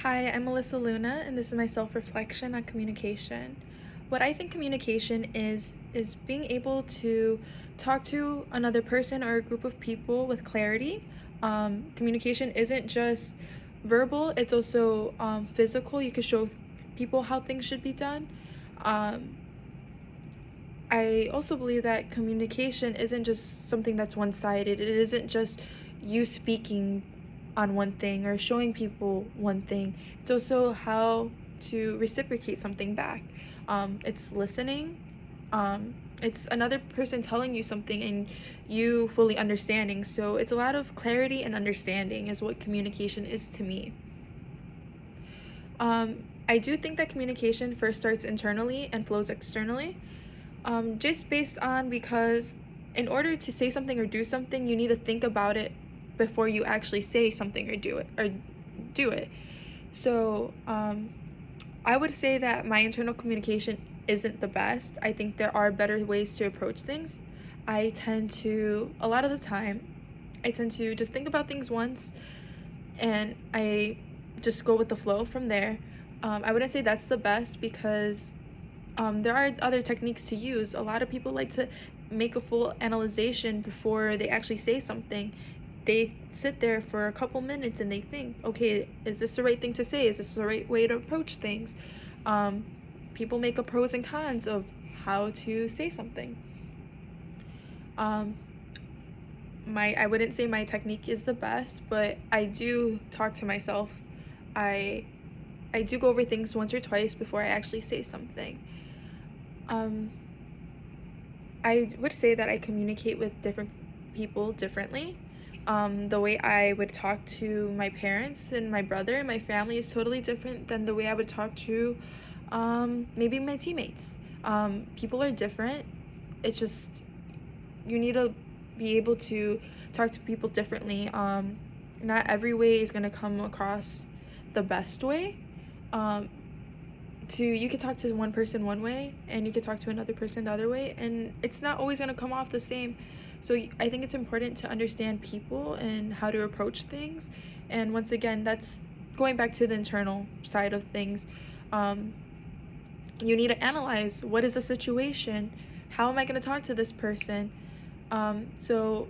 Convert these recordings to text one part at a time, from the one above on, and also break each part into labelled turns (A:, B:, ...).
A: Hi, I'm Melissa Luna, and this is my self-reflection on communication. What I think communication is being able to talk to another person or a group of people with clarity. Communication isn't just verbal; it's also physical. You can show people how things should be done. Um, I also believe that communication isn't just something that's one-sided. It isn't just you speaking on one thing or showing people one thing. It's also how to reciprocate something back. It's listening. It's another person telling you something and you fully understanding. So it's a lot of clarity and understanding is what communication is to me. I do think that communication first starts internally and flows externally. Just based on because in order to say something or do something, you need to think about it before you actually say something or do it. So I would say that my internal communication isn't the best. I think there are better ways to approach things. A lot of the time, I tend to just think about things once and I just go with the flow from there. I wouldn't say that's the best because there are other techniques to use. A lot of people like to make a full analyzation before they actually say something. They sit there for a couple minutes and they think, okay, is this the right thing to say? Is this the right way to approach things? Um, People make a pros and cons of how to say something. Um, I wouldn't say my technique is the best, but I do talk to myself. I I do go over things once or twice before I actually say something. Um, I would say that I communicate with different people differently. The way I would talk to my parents and my brother and my family is totally different than the way I would talk to maybe my teammates. People are different. It's just you need to be able to talk to people differently. Not every way is going to come across the best way. Um, you could talk to one person one way and you could talk to another person the other way, and it's not always going to come off the same. So I think it's important to understand people and how to approach things. And once again, that's going back to the internal side of things. um, you need to analyze what is the situation, how am I going to talk to this person. So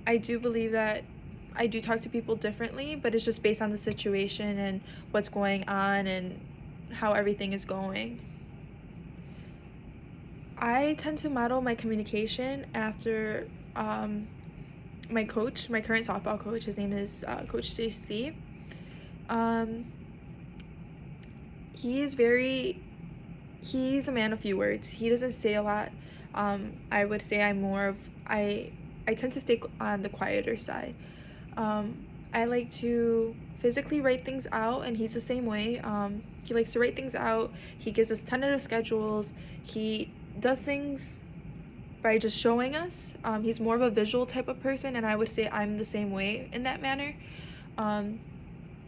A: I do believe that I do talk to people differently, but it's just based on the situation and what's going on and how everything is going. I tend to model my communication after my coach, my current softball coach. His name is Coach JC. Um, he is very, he's a man of few words. He doesn't say a lot. I would say I tend to stay on the quieter side. I like to physically write things out, and he's the same way. He likes to write things out. He gives us tentative schedules. He does things by just showing us. He's more of a visual type of person, and I would say I'm the same way in that manner. Um,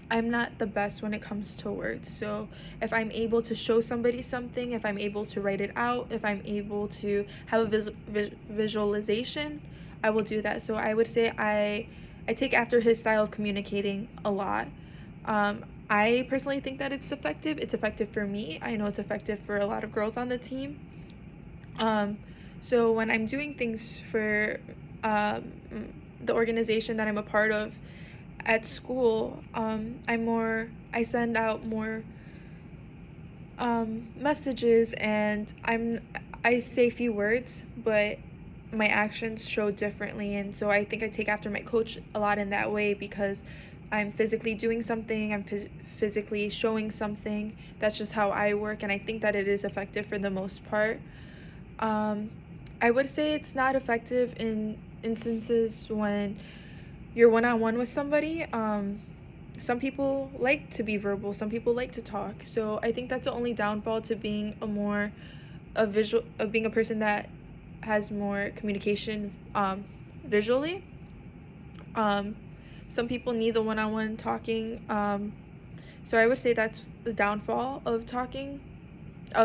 A: I'm not the best when it comes to words. So if I'm able to show somebody something, if I'm able to write it out, if I'm able to have a visualization, I will do that. So I would say I take after his style of communicating a lot. I personally think that it's effective. It's effective for me. I know it's effective for a lot of girls on the team. Um, so when I'm doing things for um, the organization that I'm a part of at school, I send out more messages, and I say few words, but my actions show differently. And so I think I take after my coach a lot in that way because I'm physically doing something, physically showing something. That's just how I work, and I think that it is effective for the most part. um, I would say it's not effective in instances when you're one-on-one with somebody. Some people like to be verbal, some people like to talk. So I think that's the only downfall to being a visual of being a person that has more communication visually. Um, some people need the one-on-one talking. So I would say that's the downfall of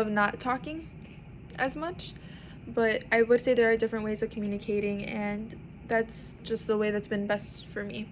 A: not talking as much. But I would say there are different ways of communicating, and that's just the way that's been best for me.